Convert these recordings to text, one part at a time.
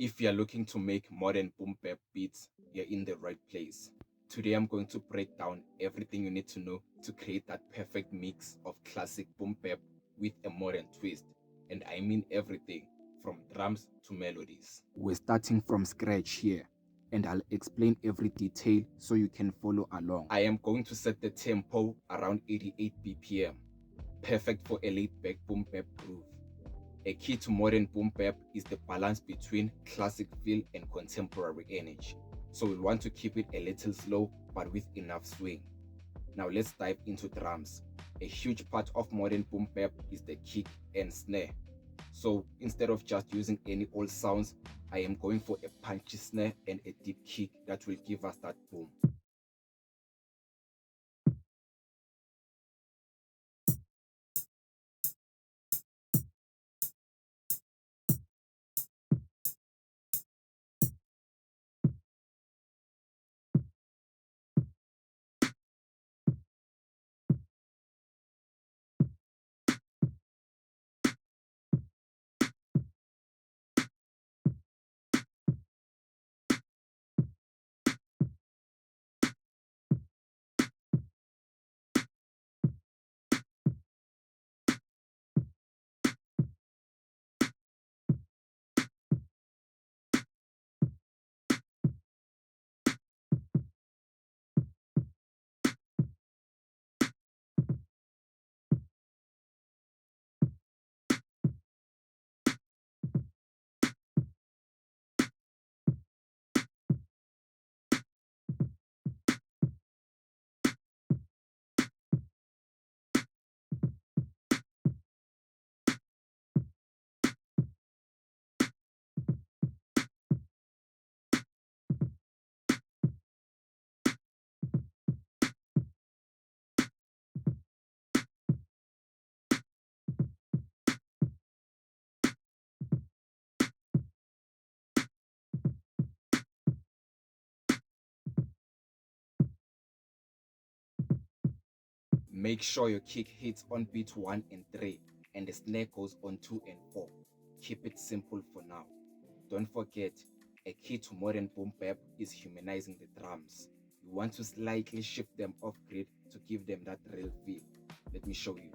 If you're looking to make modern boom bap beats, you're in the right place. Today I'm going to break down everything you need to know to create that perfect mix of classic boom bap with a modern twist. And I mean everything, from drums to melodies. We're starting from scratch here, and I'll explain every detail so you can follow along. I am going to set the tempo around 88 BPM, perfect for a laid-back boom bap groove. A key to modern boom bap is the balance between classic feel and contemporary energy. So we'll want to keep it a little slow but with enough swing. Now let's dive into drums. A huge part of modern boom bap is the kick and snare. So instead of just using any old sounds, I am going for a punchy snare and a deep kick that will give us that boom. Make sure your kick hits on beat 1 and 3 and the snare goes on 2 and 4. Keep it simple for now. Don't forget, a key to modern boom bap is humanizing the drums. You want to slightly shift them off grid to give them that real feel. Let me show you.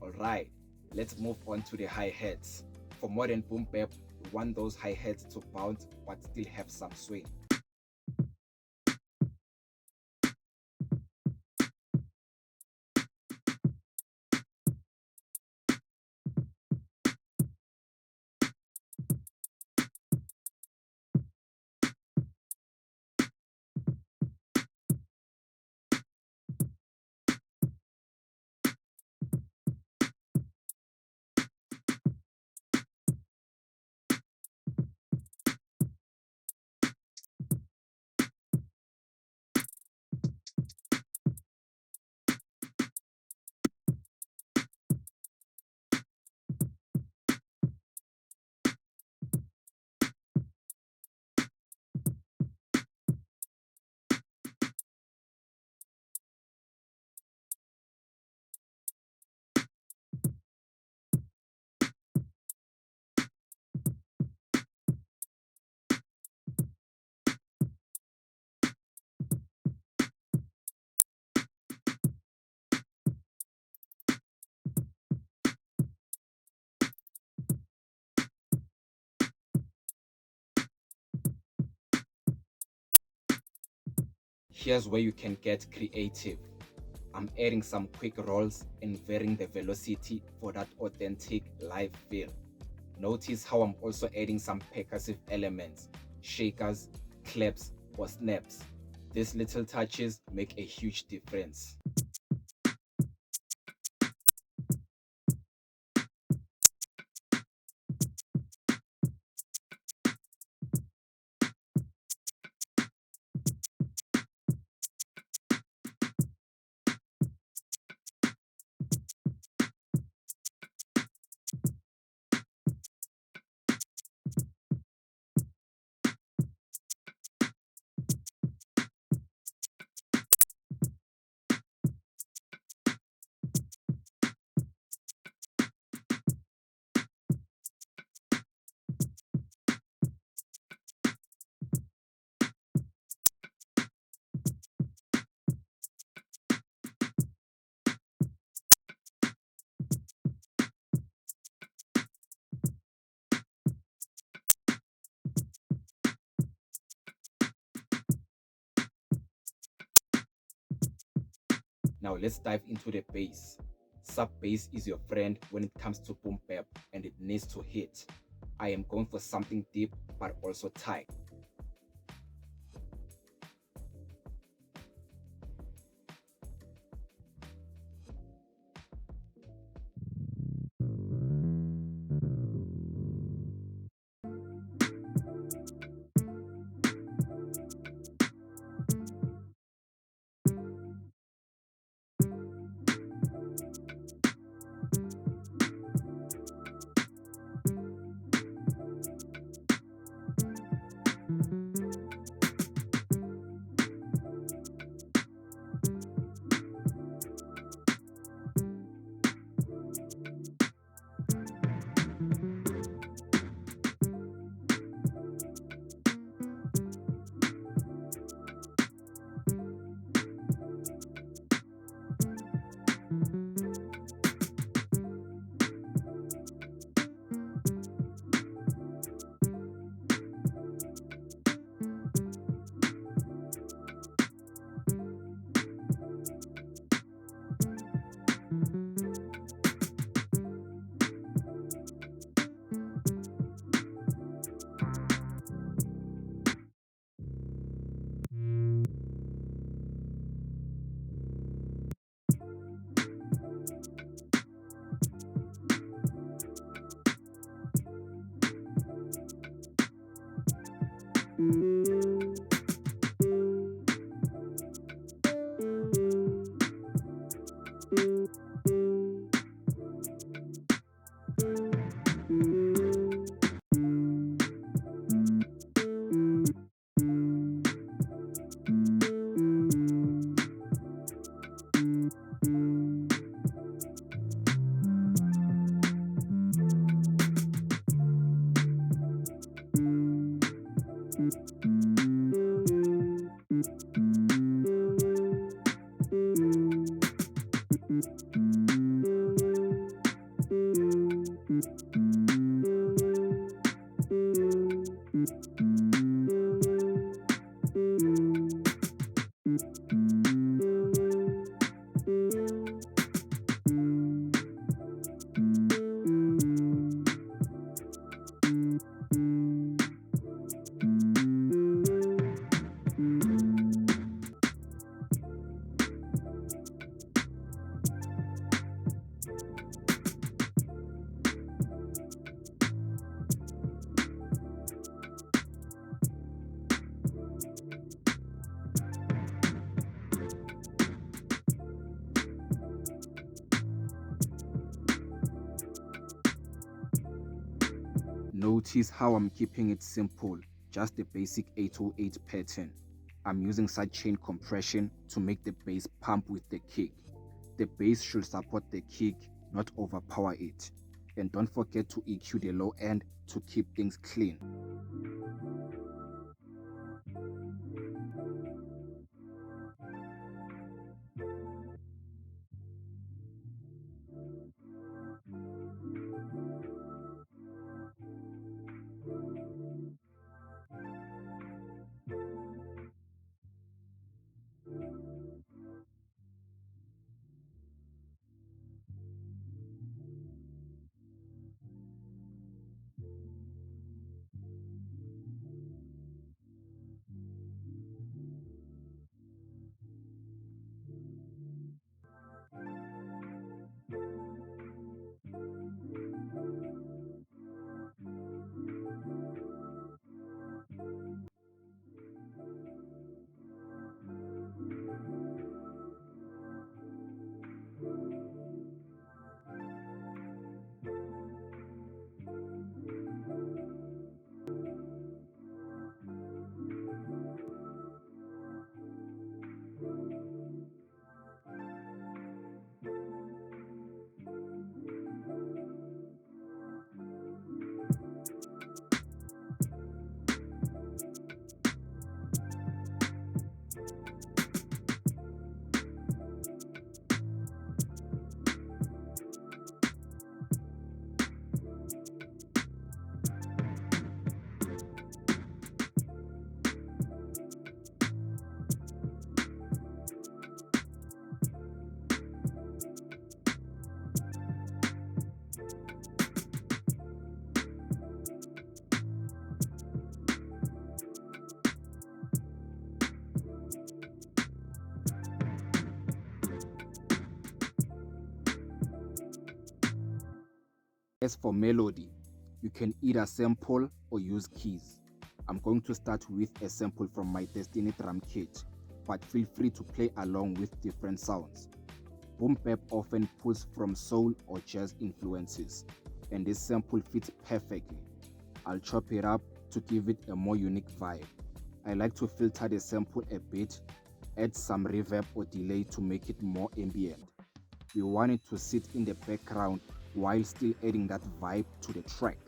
Alright, let's move on to the hi-hats. For modern boom bap, we want those hi-hats to bounce but still have some swing. Here's where you can get creative. I'm adding some quick rolls and varying the velocity for that authentic live feel. Notice how I'm also adding some percussive elements, shakers, claps, or snaps. These little touches make a huge difference. Now let's dive into the bass. Sub bass is your friend when it comes to boom bap, and it needs to hit. I am going for something deep but also tight. Notice how I'm keeping it simple, just the basic 808 pattern. I'm using sidechain compression to make the bass pump with the kick. The bass should support the kick, not overpower it. And don't forget to EQ the low end to keep things clean. As for melody, you can either sample or use keys. I'm going to start with a sample from my Destiny drum kit, but feel free to play along with different sounds. Boom bap often pulls from soul or jazz influences, and this sample fits perfectly. I'll chop it up to give it a more unique vibe. I like to filter the sample a bit, add some reverb or delay to make it more ambient. We want it to sit in the background while still adding that vibe to the track.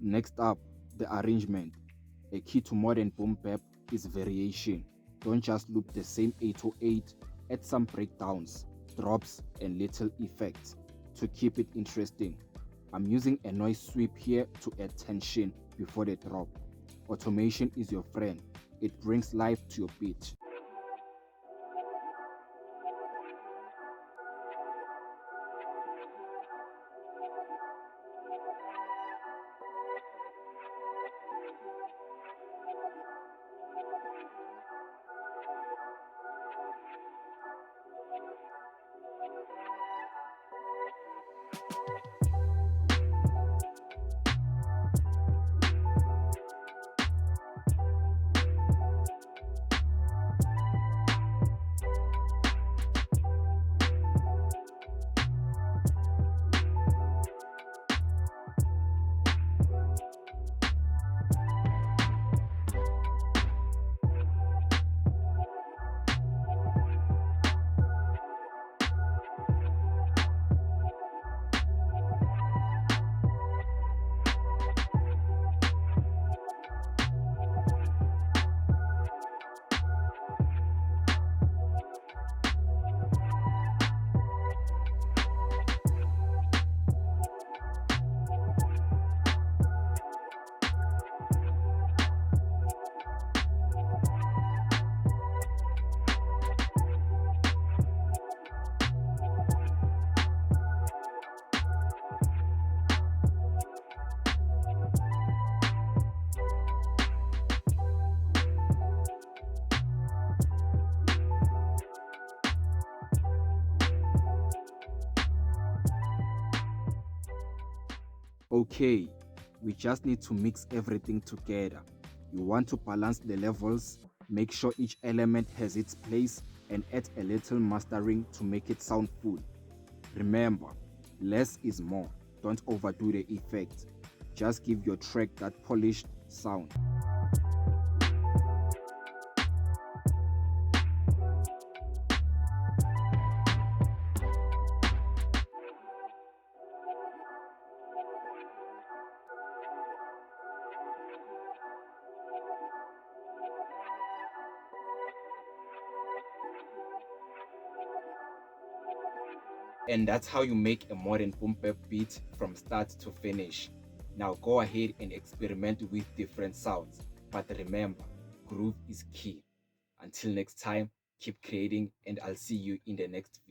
Next up, the arrangement. A key to modern boom bap is variation. Don't just loop the same 808, add some breakdowns, drops, and little effects to keep it interesting. I'm using a noise sweep here to add tension before the drop. Automation is your friend. It brings life to your beat. Okay, we just need to mix everything together. You want to balance the levels, make sure each element has its place, and add a little mastering to make it sound full. Remember, less is more. Don't overdo the effect. Just give your track that polished sound. And that's how you make a modern boom bap beat from start to finish. Now go ahead and experiment with different sounds. But remember, groove is key. Until next time, keep creating and I'll see you in the next video.